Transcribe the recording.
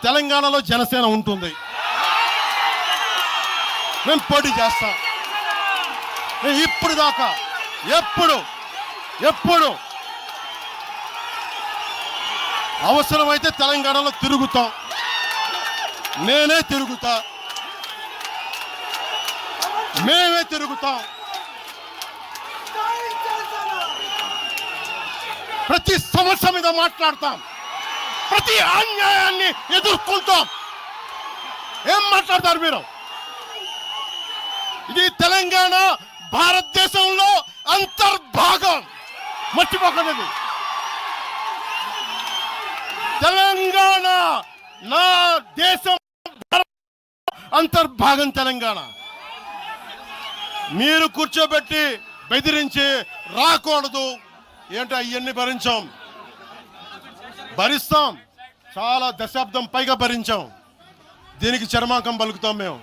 తెలంగాణలో జనసేన ఉంటుంది, మేము పోటీ చేస్తాం. ఇప్పుడు దాకా ఎప్పుడు అవసరమైతే తెలంగాణలో తిరుగుతాం, నేనే తిరుగుతా, మేమే తిరుగుతాం. ప్రతి సమస్య మీద మాట్లాడతాం, ప్రతి అన్యాయాన్ని ఎదుర్కొంటాం. ఏం మాట్లాడతారు మీరు? ఇది తెలంగాణ భారతదేశంలో అంతర్భాగం, మర్చిపోకండి. తెలంగాణ నా దేశం అంతర్భాగం. తెలంగాణ మీరు కూర్చోబెట్టి బెదిరించి రాకూడదు ఏంటో అవన్నీ భరిస్తాం. చాలా దశాబ్దం పైగా భరించాం. దీనికి చర్మాంకం పలుకుతాం మేము.